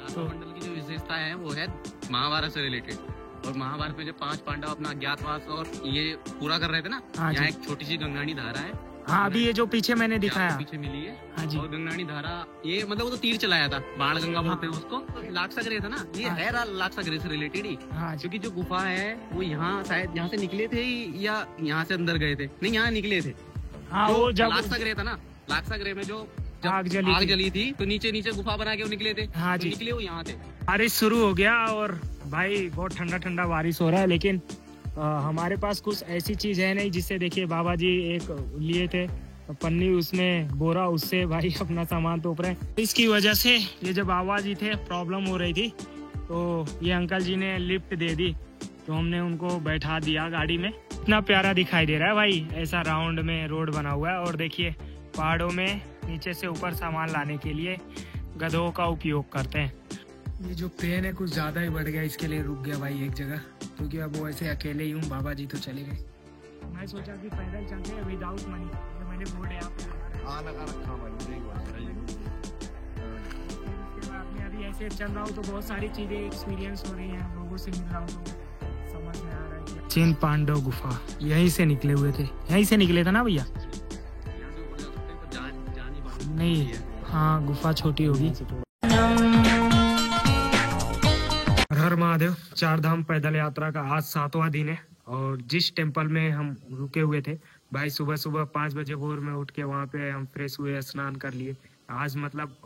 तो मंडल की जो विशेषता है वो है महाभारत से रिलेटेड। और महाभारत में जो 5 पांडव अपना अज्ञातवास और ये पूरा कर रहे थे ना, यहाँ एक छोटी सी गंगानी धारा है। हाँ, अभी ये जो पीछे मैंने दिखाया पीछे मिली है। हाँ जी। और गंगानी धारा ये मतलब वो तो तीर चलाया था, बाण गंगा बोलते हैं उसको। लाक्षागृह था ना, ये है लाक्षागृह से रिलेटेड ही। क्योंकि जो गुफा है वो यहाँ शायद यहाँ से निकले थे या यहाँ से अंदर गए थे, नहीं यहाँ निकले थे। वो जब लाक्षागृह था ना, लाक्षागृह में जो आग जली थी तो नीचे नीचे गुफा बना के वो निकले थे। हाँ जी, निकले वो यहाँ थे। बारिश शुरू हो गया और भाई बहुत ठंडा ठंडा बारिश हो रहा है, लेकिन हमारे पास कुछ ऐसी चीज है नहीं जिससे देखिए बाबा जी एक लिए थे पन्नी, उसमें बोरा, उससे भाई अपना सामान तोप रहे हैं। इसकी वजह से ये जब बाबा जी थे प्रॉब्लम हो रही थी तो ये अंकल जी ने लिफ्ट दे दी, तो हमने उनको बैठा दिया गाड़ी में। इतना प्यारा दिखाई दे रहा है भाई, ऐसा राउंड में रोड बना हुआ है। और देखिए पहाड़ों में नीचे से ऊपर सामान लाने के लिए गधों का उपयोग करते हैं। ये जो पेन है कुछ ज्यादा ही बढ़ गया, इसके लिए रुक गया भाई एक जगह, क्योंकि अब वो ऐसे अकेले ही हूँ, बाबा जी तो चले गए। मैं सोचा कि पैदल चलते हैं विदाउट मनी, तो मैंने बोर्ड यहाँ पे लगा रखा मैं अभी ऐसे चल रहा हूँ तो बहुत सारी चीजें एक्सपीरियंस हो रही हैं, लोगों से मिल रहा हूँ तो समझ में आ रहा है। चीन पांडव गुफा यहीं से निकले हुए थे, यहीं से निकले थे ना भैया? नहीं, हाँ गुफा छोटी होगी। हर महादेव। 4 धाम पैदल यात्रा का आज 7वां दिन है और जिस टेम्पल में हम रुके हुए थे भाई, सुबह सुबह 5 बजे भोर में उठ के वहाँ पे हम फ्रेश हुए, स्नान कर लिए। आज मतलब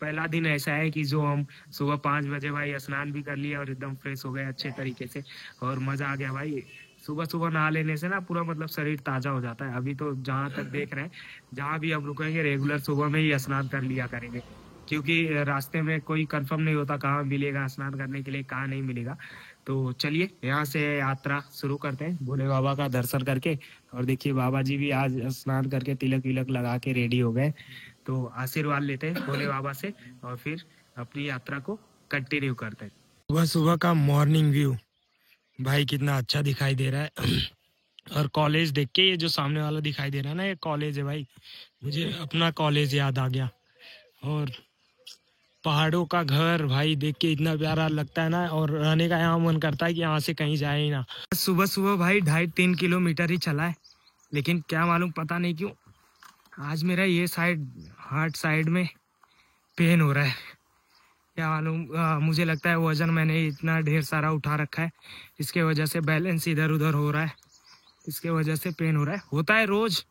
पहला दिन ऐसा है कि जो हम सुबह 5 बजे भाई स्नान भी कर लिए और एकदम फ्रेश हो गए अच्छे तरीके से, और मजा आ गया भाई। सुबह सुबह नहा लेने से ना पूरा मतलब शरीर ताजा हो जाता है। अभी तो जहाँ तक देख रहे हैं, जहाँ भी हम रुकेंगे रेगुलर सुबह में ही स्नान कर लिया करेंगे, क्योंकि रास्ते में कोई कंफर्म नहीं होता कहाँ मिलेगा स्नान करने के लिए, कहाँ नहीं मिलेगा। तो चलिए यहाँ से यात्रा शुरू करते हैं भोले बाबा का दर्शन करके। और देखिए बाबा जी भी आज स्नान करके तिलक विलक लगा के रेडी हो गए, तो आशीर्वाद लेते हैं भोले बाबा से और फिर अपनी यात्रा को कंटिन्यू करते हैं। सुबह सुबह का मॉर्निंग व्यू भाई कितना अच्छा दिखाई दे रहा है। और कॉलेज देख के, ये जो सामने वाला दिखाई दे रहा है ना, ये कॉलेज है भाई, मुझे अपना कॉलेज याद आ गया। और पहाड़ों का घर भाई देख के इतना प्यारा लगता है ना, और रहने का यहाँ मन करता है कि यहाँ से कहीं जाए ही ना। सुबह सुबह भाई 2.5-3 किलोमीटर ही चला है, लेकिन क्या मालूम पता नहीं क्यों आज मेरा ये साइड, हार्ट साइड में पेन हो रहा है। क्या मालूम, मुझे लगता है वजन मैंने इतना ढेर सारा उठा रखा है, इसके वजह से बैलेंस इधर उधर हो रहा है, इसके वजह से पेन हो रहा है। होता है रोज,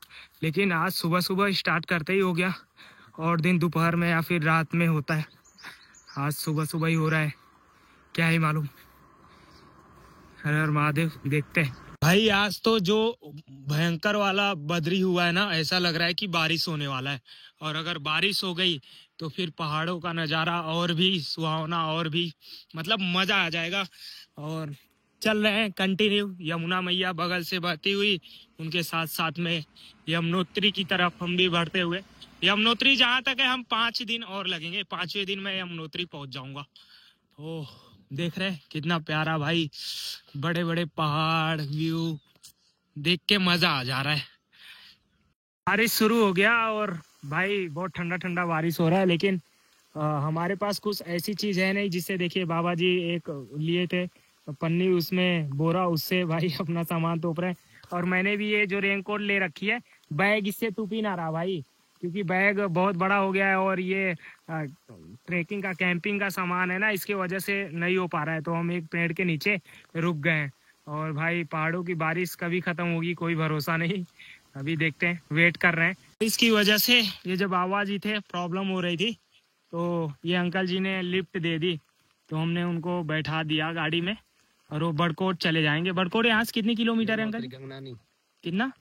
लेकिन आज सुबह सुबह स्टार्ट करते ही हो गया, और दिन दोपहर में या फिर रात में होता है, आज सुबह सुबह ही हो रहा है, क्या ही मालूम। हर हर महादेव। देखते हैं भाई, आज तो जो भयंकर वाला बदरी हुआ है ना, ऐसा लग रहा है कि बारिश होने वाला है। और अगर बारिश हो गई तो फिर पहाड़ों का नज़ारा और भी सुहावना, और भी मतलब मजा आ जाएगा। और चल रहे हैं कंटिन्यू, यमुना मैया बगल से बहती हुई, उनके साथ साथ में यमुनोत्री की तरफ हम भी बढ़ते हुए। यमुनोत्री जहाँ तक है हम 5 दिन और लगेंगे, 5वें दिन मैं यमुनोत्री पहुंच जाऊंगा। ओह देख रहे हैं कितना प्यारा भाई, बड़े बड़े पहाड़, व्यू देख के मजा आ जा रहा है। बारिश शुरू हो गया और भाई बहुत ठंडा ठंडा बारिश हो रहा है, लेकिन हमारे पास कुछ ऐसी चीज है नहीं जिससे देखिए बाबा जी एक लिए थे पन्नी, उसमें बोरा, उससे भाई अपना सामान तोप रहे हैं। और मैंने भी ये जो रेनकोट ले रखी है, बैग इससे टूट ही ना रहा भाई, क्योंकि बैग बहुत बड़ा हो गया है और ये ट्रेकिंग का, कैंपिंग का सामान है ना, इसके वजह से नहीं हो पा रहा है। तो हम एक पेड़ के नीचे रुक गए हैं। और भाई पहाड़ों की बारिश कभी खत्म होगी कोई भरोसा नहीं, अभी देखते हैं, वेट कर रहे हैं। इसकी वजह से ये जब बाबा जी थे प्रॉब्लम हो रही थी, तो ये अंकल जी ने लिफ्ट दे दी, तो हमने उनको बैठा दिया गाड़ी में और वो बड़कोट चले जाएंगे। बड़कोट यहाँ से कितनी किलोमीटर है अंकल? गंगनानी। कितना?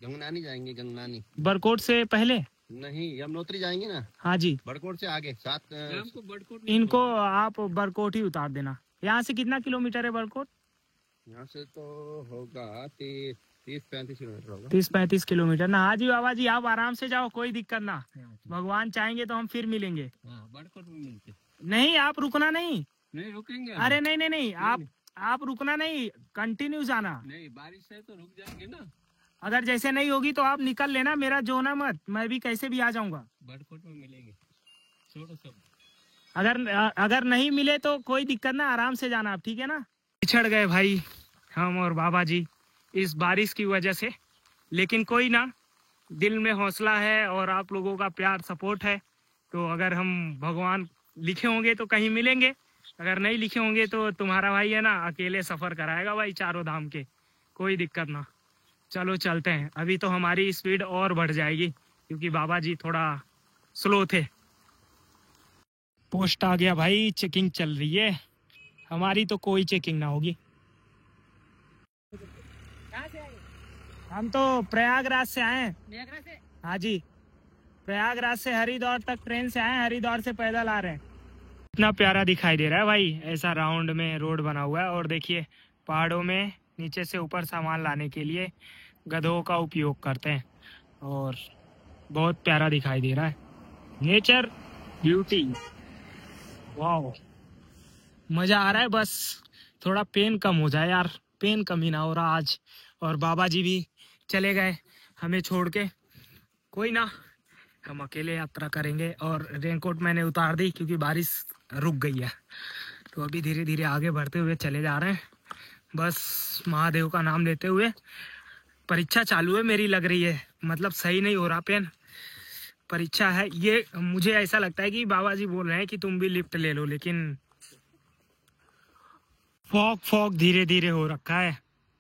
गंगनानी जाएंगे, गंगनानी। बड़कोट से पहले नहीं, यमुनोत्री जाएंगे ना। हाँ जी, बड़कोट से आगे 7। इनको आप बड़कोट ही उतार देना। यहाँ से कितना किलोमीटर है बड़कोट? यहाँ से तो होगा 30-35 किलोमीटर होगा। 30-35 किलोमीटर ना। हाँ जी बाबा जी, आप आराम से जाओ, कोई दिक्कत ना, भगवान चाहेंगे तो हम फिर मिलेंगे। बड़कोट में मिलते नहीं, आप रुकना नहीं। नहीं रुकेंगे। अरे नहीं नहीं नहीं, आप रुकना नहीं, कंटिन्यू जाना। नहीं बारिश है तो रुक जाएंगे ना। अगर जैसे नहीं होगी तो आप निकल लेना, मेरा जोना मत, मैं भी कैसे भी आ जाऊंगा। बड़कोट में मिलेंगे, छोड़ो सब। अगर नहीं मिले तो कोई दिक्कत ना, आराम से जाना आप, ठीक है ना। पिछड़ गए भाई हम और बाबा जी इस बारिश की वजह से, लेकिन कोई ना, दिल में हौसला है और आप लोगों का प्यार सपोर्ट है, तो अगर हम भगवान लिखे होंगे तो कहीं मिलेंगे, अगर नहीं लिखे होंगे तो तुम्हारा भाई है ना अकेले सफर कराएगा भाई चारों धाम के, कोई दिक्कत ना। चलो चलते हैं, अभी तो हमारी स्पीड और बढ़ जाएगी क्योंकि बाबा जी थोड़ा स्लो थे। पोस्ट आ गया भाई, चेकिंग चल रही है, हमारी तो कोई चेकिंग ना होगी। हम तो प्रयागराज से आए हैं। प्रयागराज से? हाँ जी, प्रयागराज से हरिद्वार तक ट्रेन से आए हैं, हरिद्वार से पैदल आ रहे हैं। इतना प्यारा दिखाई दे रहा है भाई, ऐसा राउंड में रोड बना हुआ है, और देखिए पहाड़ों में नीचे से ऊपर सामान लाने के लिए गधों का उपयोग करते हैं, और बहुत प्यारा दिखाई दे रहा है, नेचर ब्यूटी, वाह मजा आ रहा है। बस थोड़ा पेन कम हो जाए यार, पेन कम ही ना हो रहा आज, और बाबा जी भी चले गए हमें छोड़ के, कोई ना, हम अकेले यात्रा करेंगे। और रेनकोट मैंने उतार दी क्योंकि बारिश रुक गई है, तो अभी धीरे धीरे आगे बढ़ते हुए चले जा रहे हैं, बस महादेव का नाम लेते हुए। परीक्षा चालू है मेरी, लग रही है, मतलब सही नहीं हो रहा पेन, परीक्षा है ये। मुझे ऐसा लगता है कि बाबा जी बोल रहे हैं कि तुम भी लिफ्ट ले लो, लेकिन फॉग फॉग धीरे धीरे हो रखा है।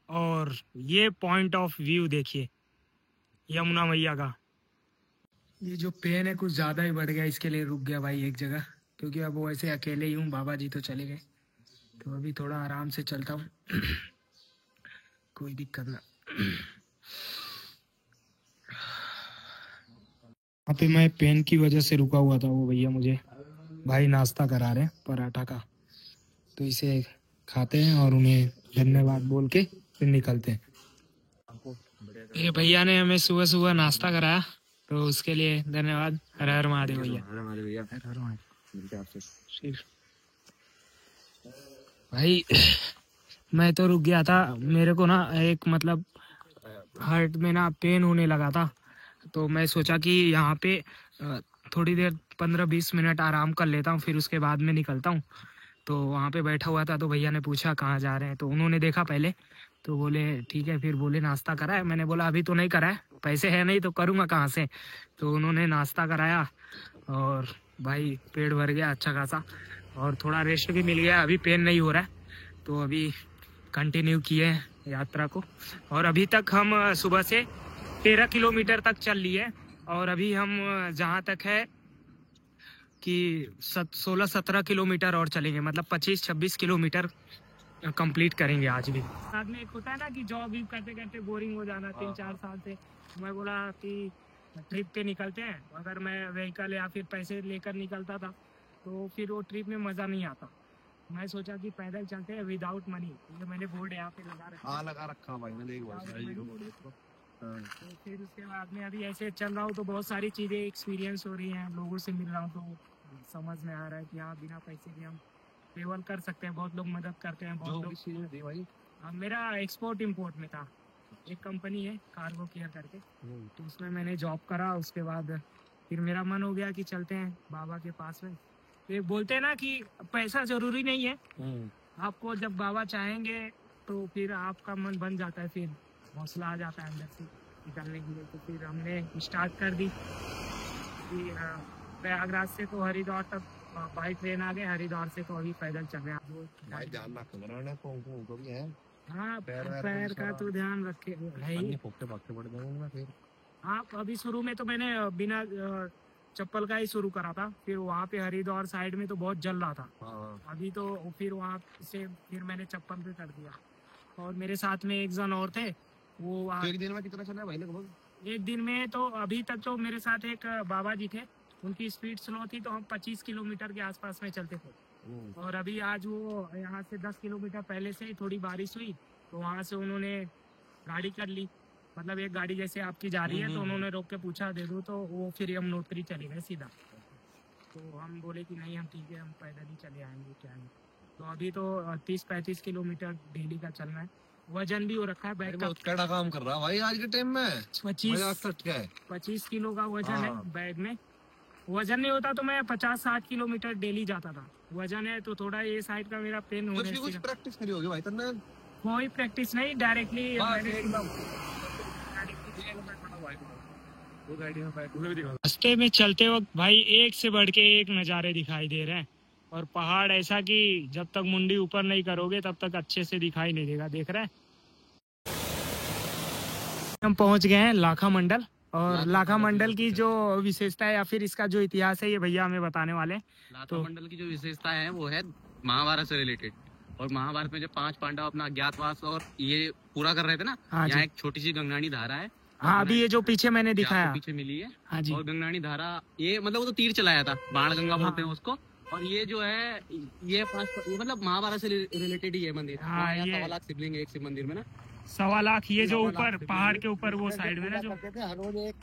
और ये पॉइंट ऑफ व्यू देखिए यमुना मैया का। ये जो पेन है कुछ ज्यादा ही बढ़ गया, इसके लिए रुक गया भाई एक जगह, क्योंकि अब वो ऐसे अकेले ही हूँ, बाबा जी तो चले गए, तो अभी थोड़ा आराम से चलता हूँ कोई दिक्कत ना। यहाँ पे मैं पेन की वजह से रुका हुआ था, वो भैया मुझे भाई नाश्ता करा रहे हैं पराठा का, तो इसे खाते हैं और उन्हें धन्यवाद बोल के फिर निकलते हैं। ये भैया ने हमें सुबह सुबह नाश्ता कराया, तो उसके लिए धन्यवाद। हर हर महादेव भैया, हर हर महादेव। भाई मैं तो रुक गया था, मेरे को ना एक मतलब हार्ट में ना पेन होने लगा था, तो मैं सोचा कि यहाँ पे थोड़ी देर 15-20 मिनट आराम कर लेता हूँ, फिर उसके बाद में निकलता हूँ। तो वहाँ पे बैठा हुआ था, तो भैया ने पूछा कहाँ जा रहे हैं, तो उन्होंने देखा पहले, तो बोले ठीक है, फिर बोले नाश्ता करा है। मैंने बोला अभी तो नहीं करा है, पैसे है नहीं तो करूँगा कहाँ से, तो उन्होंने नाश्ता कराया और भाई पेट भर गया अच्छा खासा, और थोड़ा रेस्ट भी मिल गया, अभी पेन नहीं हो रहा है, तो अभी कंटिन्यू किए यात्रा को। और अभी तक हम सुबह से 13 किलोमीटर तक चल लिए, और अभी हम जहाँ तक है कि 16-17 किलोमीटर और चलेंगे, मतलब 25-26 किलोमीटर कंप्लीट करेंगे आज भी। साथ में एक होता है ना कि जॉब भी करते करते बोरिंग हो जाना, 3-4 साल से मैं बोला कि ट्रिप पे निकलते हैं। अगर मैं व्हीकल या फिर पैसे लेकर निकलता था तो फिर वो ट्रिप में मज़ा नहीं आता, मैं सोचा कि पैदल चलते हैं विदाउट मनी। ये मैंने बोर्ड यहाँ पे लगा रखा भाई, मैंने एक बार तो फिर उसके बाद में अभी ऐसे चल रहा हूँ, तो बहुत सारी चीज़ें एक्सपीरियंस हो रही हैं, लोगों से मिल रहा हूँ, तो समझ में आ रहा है कि हाँ बिना पैसे के हम ट्रेवल कर सकते हैं, बहुत लोग मदद करते हैं, बहुत लोग। भाई मेरा एक्सपोर्ट इम्पोर्ट में था, एक कंपनी है कार्गो केयर करके, तो उसमें मैंने जॉब करा। उसके बाद फिर मेरा मन हो गया कि चलते हैं बाबा के पास में। तो बोलते हैं ना कि पैसा जरूरी नहीं है, आपको जब बाबा चाहेंगे तो फिर आपका मन बन जाता है, फिर हौसला आ जाता है अंदर से निकलने के लिए। तो फिर हमने स्टार्ट कर दी कि प्रयागराज से तो हरिद्वार तक बाई ट्रेन आ गए, हरिद्वार से तो अभी पैदल चल रहे हैं। हाँ पैर का तो ध्यान रखे भाई। हाँ अभी शुरू में तो मैंने बिना चप्पल का ही शुरू करा था, फिर वहाँ पे हरिद्वार साइड में तो बहुत जल रहा था, अभी तो फिर वहाँ से फिर मैंने चप्पल पे कर दिया। और मेरे साथ में एक जन और थे, वो तो एक दिन में कितना चला भाई लगभग? एक दिन में तो अभी तक तो मेरे साथ एक बाबा जी थे, उनकी स्पीड स्लो थी, तो हम 25 किलोमीटर के आसपास में चलते थे। और अभी आज वो यहाँ से 10 किलोमीटर पहले से ही थोड़ी बारिश हुई, तो वहाँ से उन्होंने गाड़ी कर ली, मतलब एक गाड़ी जैसे आपकी जा रही है, तो उन्होंने रोक के पूछा दे दो, तो वो फिर हम नौकरी चले गए सीधा। तो हम बोले कि नहीं हम ठीक है, हम पैदल ही चले आएंगे क्या है। तो अभी तो 30-35 किलोमीटर डेली का चलना है, वजन भी हो रखा है बैग का। क्या काम कर रहा है भाई आज के टाइम में? 25 किलो का वजन है बैग में, वजन नहीं होता तो मैं 50-60 किलोमीटर डेली जाता था। वजन है तो थोड़ा ये साइड का मेरा पेन होने कुछ प्रैक्टिस करी होगी भाई तन्ने? कोई प्रैक्टिस नहीं, डायरेक्टली रास्ते में चलते वक्त भाई एक से बढ़ के एक नज़ारे दिखाई दे रहे हैं, और पहाड़ ऐसा कि जब तक मुंडी ऊपर नहीं करोगे तब तक अच्छे से दिखाई नहीं देगा। देख रहे हैं हम पहुंच गए हैं लाखा मंडल, और लाखा मंडल की जो विशेषता है या फिर इसका जो इतिहास है ये भैया हमें बताने वाले हैं। लाखा मंडल की जो विशेषता है वो है महाभारत से रिलेटेड। और महाभारत में जब 5 पांडव अपना अज्ञातवास और ये पूरा कर रहे थे ना, यहाँ एक छोटी सी गंगानी धारा है। हाँ, अभी ये जो पीछे मैंने दिखाया पीछे मिली है। हाँ जी। और गंगानी धारा ये मतलब वो तो तीर चलाया था, बाण गंगा बोलते हैं उसको। और ये जो है ये मतलब महाभारत से रिलेटेड ही है मंदिर। हाँ, ये 1.25 लाख शिवलिंग है एक शिव मंदिर में ना। 1.25 लाख ये जो ऊपर पहाड़ के ऊपर वो साइड में ना जो हर रोज एक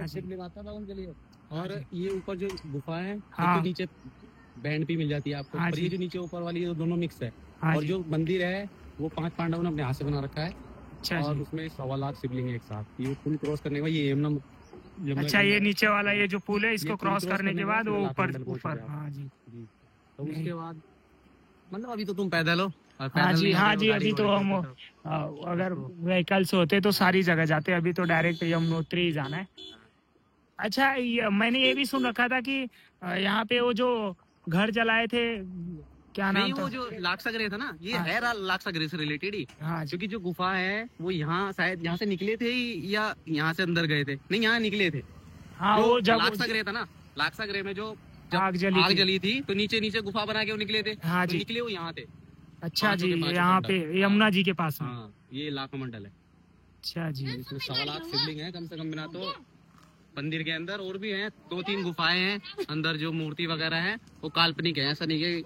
शिवलिंग आता था उनके लिए। और ये ऊपर जो गुफा है हाँ। तो नीचे बैंड भी मिल जाती है आपको। और ये जो नीचे ऊपर वाली ये दोनों मिक्स है। और जो मंदिर है वो 5 पांडवों ने अपने हाथ से बना रखा है। और उसमें 1.25 लाख शिवलिंग है एक साथ। ये पुल क्रॉस करने के बाद ये यमुना। अच्छा, ये नीचे वाला ये जो पुल है इसको क्रॉस करने के बाद वो ऊपर हाँ जी। तो उसके बाद मतलब अभी तो तुम पैदल हो। हाँ जी अभी तो हम अगर व्हीकल्स होते तो सारी जगह जाते, अभी तो डायरेक्ट यमुनोत्री ही जाना है। अच्छा, मैंने ये भी सुन रखा था कि यहाँ पे वो जो घर जलाए थे क्या नाम था? वो जो लाक्षागृह था ना, ये है लाक्षागृह से रिलेटेड ही। हाँ, क्योंकि जो गुफा है वो यहाँ शायद यहाँ से निकले थे या यहाँ से अंदर गए थे। नहीं, यहाँ निकले थे। हाँ, वो जब लाक्षागृह था ना, लाक्षागृह में जो आग जली थी तो नीचे गुफा बना के वो निकले थे। हाँ तो जी, निकले वो यहाँ थे। अच्छा जी, यहाँ पे यमुना जी के पास में। हाँ, ये लाखा मंडल है। अच्छा जी, इसमें 1.25 लाख शिवलिंग है कम से कम। बिना तो मंदिर के अंदर और भी हैं 2-3 गुफाएं हैं अंदर। जो मूर्ति वगैरह है वो काल्पनिक है, ऐसा नहीं है।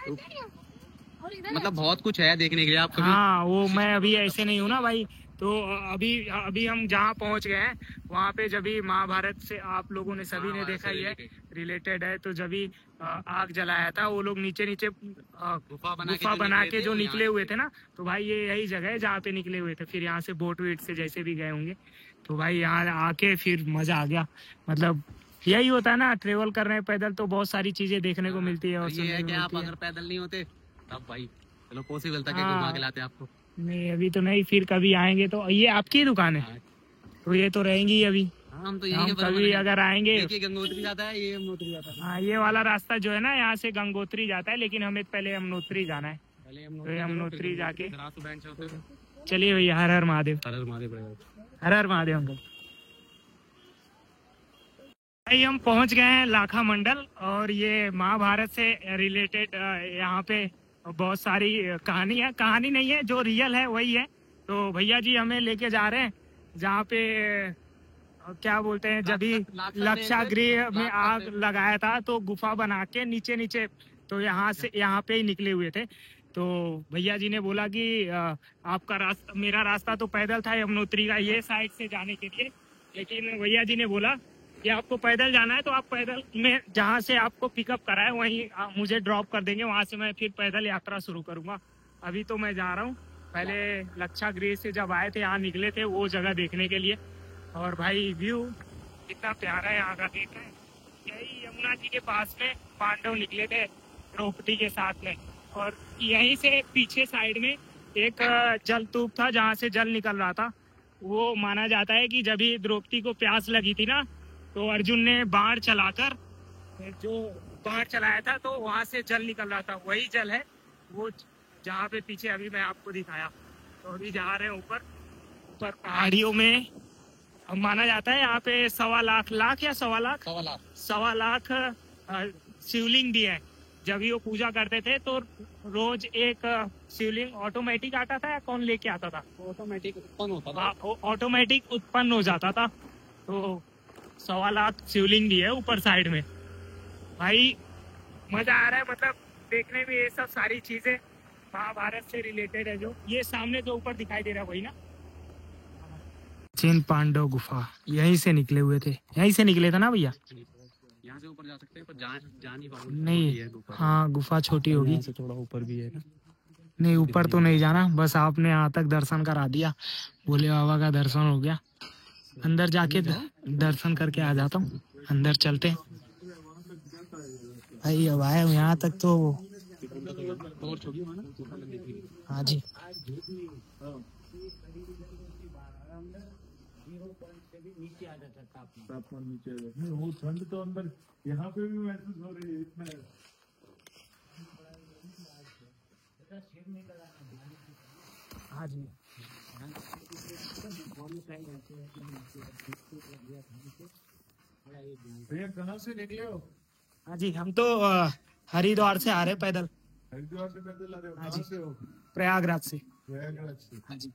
मतलब बहुत कुछ है देखने के लिए आप। हाँ, वो मैं अभी ऐसे नहीं हूँ ना भाई। तो अभी हम जहाँ पहुँच गए हैं वहाँ पे जब भी महाभारत से आप लोगों ने सभी ने देखा ही है, रिलेटेड है। तो जब भी आग जलाया था वो लोग नीचे गुफा बना के जो निकले हुए थे ना, तो भाई ये यही जगह है जहाँ पे निकले हुए थे। फिर यहाँ से बोट वेट से जैसे भी गए होंगे, तो भाई यहाँ आके फिर मजा आ गया। मतलब यही होता है ना, ट्रेवल कर रहे हैं पैदल तो बहुत सारी चीजें देखने को मिलती है। और ये है कि आप अगर पैदल नहीं होते तब भाई चलो पॉसिबल था कि घुमा के लाते आपको। नहीं, अभी तो नहीं, फिर कभी आएंगे तो। ये आपकी ही दुकान है? तो ये तो रहेंगी अभी। हम तो हम कभी अगर आएंगे। गंगोत्री जाता है, ये यमुनोत्री जाता है। हाँ, ये वाला रास्ता जो है ना यहाँ से गंगोत्री जाता है, लेकिन हमें पहले यमुनोत्री जाना है। तो यमुनोत्री जाके चलिए भैया। हर हर महादेव। हर हर महादेव। हर हर महादेव अंकल। भाई हम पहुंच गए हैं लाखा मंडल, और ये महाभारत से रिलेटेड यहाँ पे बहुत सारी कहानी नहीं है, जो रियल है वही है। तो भैया जी हमें लेके जा रहे हैं जहाँ पे क्या बोलते हैं, जब भी लाक्षागृह में आग लगाया था तो गुफा बना के नीचे तो यहाँ पे ही निकले हुए थे। तो भैया जी ने बोला कि आपका रास्ता, मेरा रास्ता तो पैदल था यमुनोत्री का ये साइड से जाने के लिए, लेकिन भैया जी ने बोला कि आपको पैदल जाना है तो आप पैदल में जहाँ से आपको पिकअप करा है वहीं मुझे ड्रॉप कर देंगे, वहाँ से मैं फिर पैदल यात्रा शुरू करूँगा। अभी तो मैं जा रहा हूँ, पहले लाक्षागृह से जब आए थे यहाँ निकले थे वो जगह देखने के लिए। और भाई व्यू कितना प्यारा है यहाँ का, देख रहे हैं। यही यमुना जी के पास में पांडव निकले थे द्रौपदी के साथ में, और यहीं से पीछे साइड में एक जल तूप था जहाँ से जल निकल रहा था। वो माना जाता है कि जब भी द्रौपदी को प्यास लगी थी ना, तो अर्जुन ने बाण चलाया था तो वहां से जल निकल रहा था। वही जल है वो जहाँ पे पीछे अभी मैं आपको दिखाया। तो अभी जा रहे हैं ऊपर पहाड़ियों में। माना जाता है यहाँ पे 1.25 लाख शिवलिंग भी है। जब भी वो पूजा करते थे तो रोज एक शिवलिंग ऑटोमेटिक आता था या कौन लेके आता था? ऑटोमेटिक उत्पन्न होता था। ऑटोमेटिक उत्पन्न हो जाता था। तो 1.25 लाख शिवलिंग भी है ऊपर साइड में। भाई मजा आ रहा है, मतलब देखने में ये सब सारी चीजें महाभारत से रिलेटेड है। जो ये सामने जो ऊपर दिखाई दे रहा है वही ना, 3 पांडव गुफा यहीं से निकले हुए थे। यहीं से निकले थे ना भैया? यहाँ से ऊपर जा सकते हैं पर जा नहीं पाओगे। नहीं, हाँ गुफा छोटी होगी, थोड़ा ऊपर भी है ना। नहीं ऊपर तो नहीं जाना, बस आपने यहाँ तक दर्शन करा दिया, भोले बाबा का दर्शन हो गया। अंदर जाके दर्शन करके आ जाता हूँ। अंदर चलते हैं। भाई अब आए हूँ यहाँ तक तो हाँ जी। तापमान नीचे आ जाता है। वो ठंड तो अंदर यहाँ पे भी महसूस हो रही है इतना। हाँ जी। भैया कहाँ से निकले हो? हाँ जी, हम तो हरिद्वार से आ रहे पैदल। हरिद्वार से पैदल आ रहे हो? हाँ कहाँ जी। से हो? प्रयागराज से। प्रयागराज से। हाँ जी।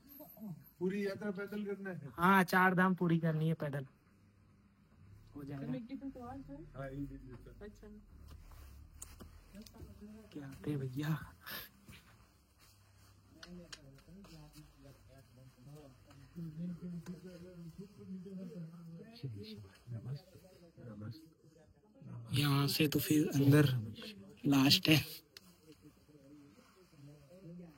पूरी यात्रा पैदल करना है? हाँ, 4 धाम पूरी करनी है पैदल। हो जाएगा। हाँ, ये भी देता। क्या आते भैया। यहाँ से तो फिर अंदर लास्ट है,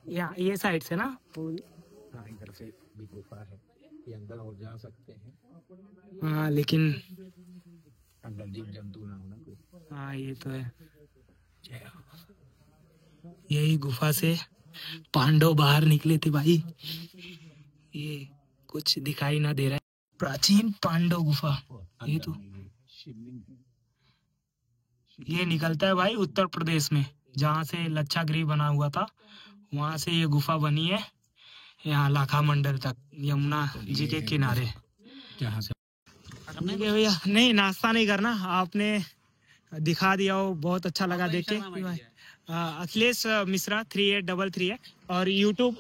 यहाँ ये साइड से ना। हाँ, इधर से भी गुफा है, ये अंदर और जा सकते हैं। हाँ लेकिन अंदर जीव जंतु ना होना कोई। हाँ ये तो है। यही गुफा से पांडव बाहर निकले थे भाई। ये कुछ दिखाई ना दे रहा है, प्राचीन पांडव गुफा। ये तो शिवलिंग ये निकलता है भाई उत्तर प्रदेश में, जहाँ से लच्छागिरी बना हुआ था वहां से ये गुफा बनी है, यहाँ लाखा मंडल तक, यमुना जी के किनारे। जहाँ से नहीं भैया, नहीं नाश्ता नहीं करना, आपने दिखा दिया हो, बहुत अच्छा लगा देख के। अखिलेश मिश्रा 3833 है और यूट्यूब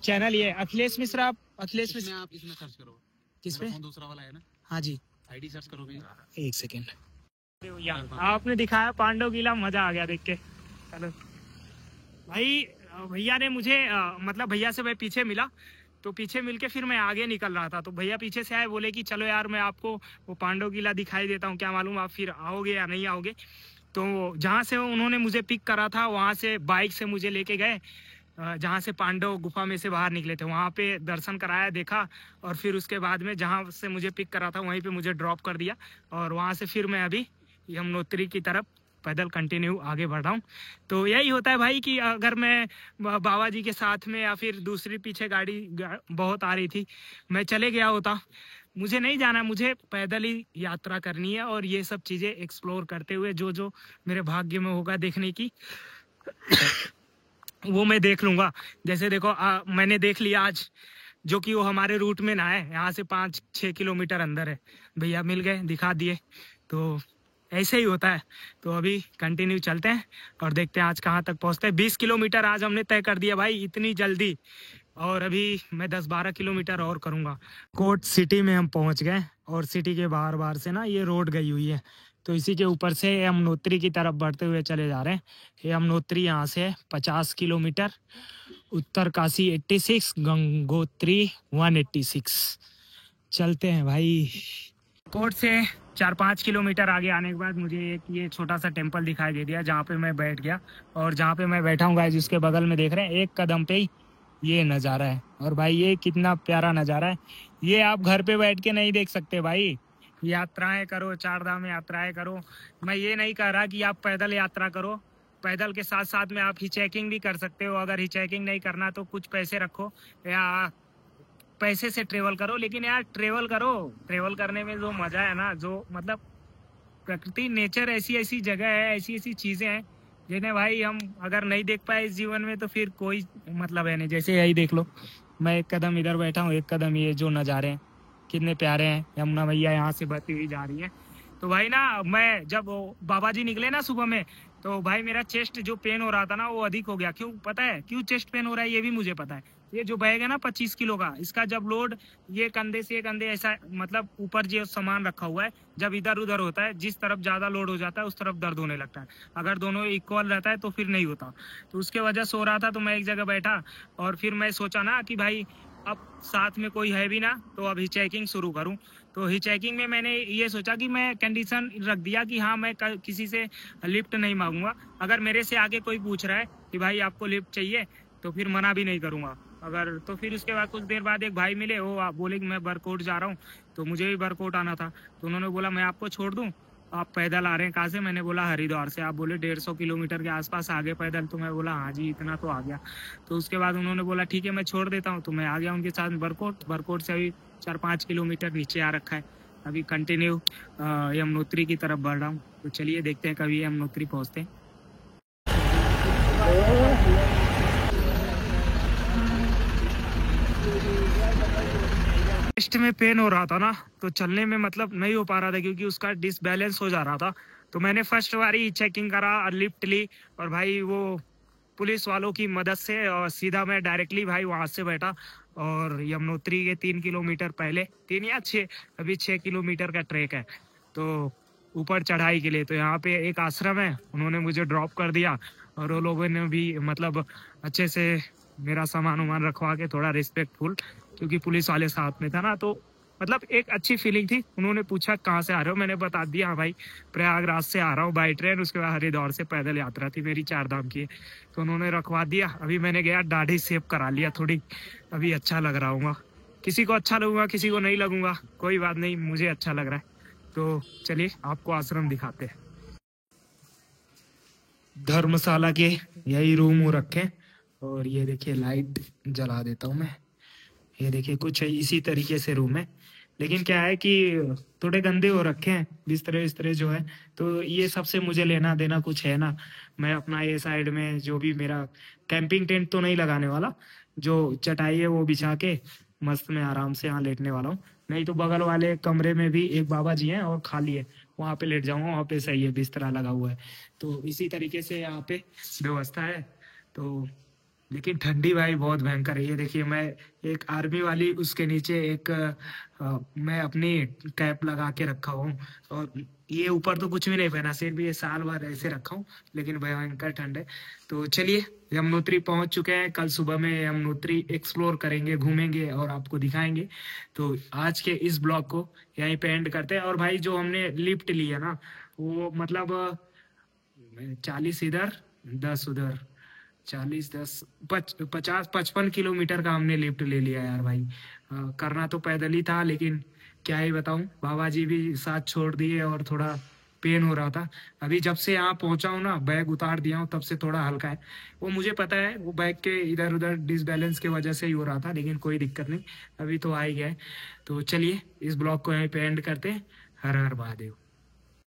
चैनल ये अखिलेश मिश्रा। अखिलेश मिश्रा आप इसमें सर्च करो, किस पे? फोन दूसरा वाला है ना। हाँ जी, आईडी सर्च करो भैया। एक सेकेंड। आपने दिखाया पांडव किला, मजा आ गया देख के। चलो भाई, भैया ने मुझे मतलब भैया से मैं पीछे मिला, तो पीछे मिलके फिर मैं आगे निकल रहा था, तो भैया पीछे से आए, बोले कि चलो यार मैं आपको वो पांडव किला दिखाई देता हूँ, क्या मालूम आप फिर आओगे या नहीं आओगे। तो जहाँ से उन्होंने मुझे पिक करा था वहाँ से बाइक से मुझे लेके गए, जहाँ से पांडव गुफा में से बाहर निकले थे, वहाँ पे दर्शन कराया, देखा, और फिर उसके बाद में जहाँ से मुझे पिक करा था वहीं पे मुझे ड्रॉप कर दिया, और वहाँ से फिर मैं अभी यमुनोत्री की तरफ पैदल कंटिन्यू आगे बढ़ रहा हूँ। तो यही होता है भाई कि अगर मैं बाबा जी के साथ में या फिर दूसरी पीछे गाड़ी बहुत आ रही थी, मैं चले गया होता, मुझे नहीं जाना, मुझे पैदल ही यात्रा करनी है और ये सब चीज़ें एक्सप्लोर करते हुए जो जो मेरे भाग्य में होगा देखने की वो मैं देख लूँगा। जैसे देखो मैंने देख लिया आज, जो कि वो हमारे रूट में ना है, यहाँ से 5-6 किलोमीटर अंदर है, भैया मिल गए, दिखा दिए। तो ऐसे ही होता है। तो अभी कंटिन्यू चलते हैं और देखते हैं आज कहाँ तक पहुँचते हैं। 20 किलोमीटर आज हमने तय कर दिया भाई, इतनी जल्दी, और अभी मैं 10-12 किलोमीटर और करूँगा। कोट सिटी में हम पहुँच गए और सिटी के बाहर बाहर से ना ये रोड गई हुई है, तो इसी के ऊपर से यमुनोत्री की तरफ बढ़ते हुए चले जा रहे हैं। यमुनोत्री यहाँ से 50 किलोमीटर, उत्तर काशी 86, गंगोत्री 186। चलते हैं भाई। कोट से 4-5 किलोमीटर आगे आने के बाद मुझे एक ये छोटा सा टेम्पल दिखाई दे दिया, जहाँ पे मैं बैठ गया, और जहाँ पे मैं बैठा हूँ गाइस, जिसके बगल में देख रहे हैं, एक कदम पे ही ये नज़ारा है। और भाई ये कितना प्यारा नज़ारा है, ये आप घर पे बैठ के नहीं देख सकते भाई। यात्राएं करो, 4 धाम यात्राएं करो। मैं ये नहीं कह रहा कि आप पैदल यात्रा करो, पैदल के साथ साथ में आप हिचैकिंग भी कर सकते हो। अगर हिचैकिंग नहीं करना तो कुछ पैसे रखो या पैसे से ट्रेवल करो, लेकिन यार ट्रेवल करो। ट्रेवल करने में जो मजा है ना, जो मतलब प्रकृति, नेचर, ऐसी ऐसी जगह है, ऐसी ऐसी चीजें हैं जिन्हें भाई हम अगर नहीं देख पाए इस जीवन में तो फिर कोई मतलब है नहीं। जैसे यही देख लो, मैं एक कदम इधर बैठा हूँ, एक कदम ये जो नज़ारे हैं कितने प्यारे हैं। यमुना मैया यहाँ से बहती हुई जा रही है। तो भाई ना, मैं जब बाबा जी निकले ना सुबह में, तो भाई मेरा चेस्ट जो पेन हो रहा था ना वो अधिक हो गया। क्यों पता है क्यों चेस्ट पेन हो रहा है? ये भी मुझे पता है। ये जो बैग है ना 25 किलो का, इसका जब लोड ये कंधे से कंधे ऐसा, मतलब ऊपर जो सामान रखा हुआ है, जब इधर उधर होता है, जिस तरफ ज्यादा लोड हो जाता है उस तरफ दर्द होने लगता है। अगर दोनों इक्वल रहता है तो फिर नहीं होता। तो उसके वजह से हो रहा था। तो मैं एक जगह बैठा और फिर मैं सोचा ना कि भाई अब साथ में कोई है भी ना, तो अब हिचैकिंग शुरू करूं। तो हिचैकिंग में मैंने ये सोचा कि मैं कंडीशन रख दिया कि हाँ, मैं किसी से लिफ्ट नहीं मांगूंगा। अगर मेरे से आगे कोई पूछ रहा है कि भाई आपको लिफ्ट चाहिए, तो फिर मना भी नहीं करूंगा। अगर तो फिर उसके बाद कुछ देर बाद एक भाई मिले, वो बोले कि मैं बरकोट जा रहा हूँ, तो मुझे भी बरकोट आना था। तो उन्होंने बोला मैं आपको छोड़ दूँ, आप पैदल आ रहे हैं कहाँ से? मैंने बोला हरिद्वार से। आप बोले 150 किलोमीटर के आसपास आगे पैदल। तो मैं बोला हाँ जी इतना तो आ गया। तो उसके बाद उन्होंने बोला ठीक है मैं छोड़ देता हूँ। तो मैं आ गया उनके साथ बरकोट से अभी 4-5 किलोमीटर नीचे आ रखा है। अभी कंटिन्यू यमुनोत्री की तरफ बढ़ रहा हूँ। तो चलिए देखते हैं कभी यमुनोत्री पहुँचते हैं। चेस्ट में पेन हो रहा था ना, तो चलने में मतलब नहीं हो पा रहा था क्योंकि उसका डिसबैलेंस हो जा रहा था। तो मैंने फर्स्ट बारी चेकिंग करा और लिफ्ट ली, और भाई वो पुलिस वालों की मदद से और सीधा मैं डायरेक्टली भाई वहां से बैठा। और यमुनोत्री के 3 किलोमीटर पहले, 3 या 6, अभी 6 किलोमीटर का ट्रैक है तो ऊपर चढ़ाई के लिए। तो यहाँ पे एक आश्रम है, उन्होंने मुझे ड्रॉप कर दिया। और वो लोगों ने भी मतलब अच्छे से मेरा सामान वामान रखवा के, थोड़ा रिस्पेक्टफुल, क्योंकि पुलिस वाले साथ में था ना, तो मतलब एक अच्छी फीलिंग थी। उन्होंने पूछा कहाँ से आ रहे हो, मैंने बता दिया हाँ भाई प्रयागराज से आ रहा हूँ बाई ट्रेन। उसके बाद हरिद्वार से पैदल यात्रा थी मेरी 4 धाम की। तो उन्होंने रखवा दिया। अभी मैंने गया दाढ़ी शेव करा लिया थोड़ी, अभी अच्छा लग रहा हूँ। किसी को अच्छा लगूंगा किसी को नहीं लगूंगा, कोई बात नहीं, मुझे अच्छा लग रहा है। तो चलिए आपको आश्रम दिखाते हैं। धर्मशाला के यही रूम हो रखे, और ये देखिए लाइट जला देता हूँ मैं। ये देखिए कुछ इसी तरीके से रूम है, लेकिन क्या है कि थोड़े गंदे हो रखे हैं बिस्तरे जो है। तो ये सबसे मुझे लेना देना कुछ है ना। मैं अपना ये साइड में जो भी मेरा कैंपिंग टेंट तो नहीं लगाने वाला, जो चटाई है वो बिछा के मस्त में आराम से यहाँ लेटने वाला हूँ। नहीं तो बगल वाले कमरे में भी एक बाबा जी हैं और खाली है, वहाँ पे लेट जाऊंगा, वहाँ पे सही है, बिस्तरा लगा हुआ है। तो इसी तरीके से यहाँ पे व्यवस्था है। तो लेकिन ठंडी भाई बहुत भयंकर है। ये देखिए मैं एक आर्मी वाली उसके नीचे एक मैं अपनी कैप लगा के रखा हूँ, और ये ऊपर तो कुछ भी नहीं पहना, सिर्फ ये साल भर ऐसे रखा हूँ, लेकिन भयंकर ठंड है। तो चलिए यमुनोत्री पहुंच चुके हैं। कल सुबह में यमुनोत्री एक्सप्लोर करेंगे, घूमेंगे और आपको दिखाएंगे। तो आज के इस ब्लॉग को यहीं पे एंड करते हैं। और भाई जो हमने लिफ्ट लिया ना, वो मतलब 40 इधर 10 उधर, 50-55 किलोमीटर का हमने लिफ्ट ले लिया यार भाई। करना तो पैदल ही था, लेकिन क्या ही बताऊं, बाबा जी भी साथ छोड़ दिए और थोड़ा पेन हो रहा था। अभी जब से यहाँ पहुंचा हूँ ना, बैग उतार दिया हूँ, तब से थोड़ा हल्का है। वो मुझे पता है, वो बैग के इधर उधर डिसबैलेंस की वजह से ही हो रहा था, लेकिन कोई दिक्कत नहीं, अभी तो आ ही गए। तो चलिए इस ब्लॉग को यहीं पे एंड करते हैं। हर हर महादेव।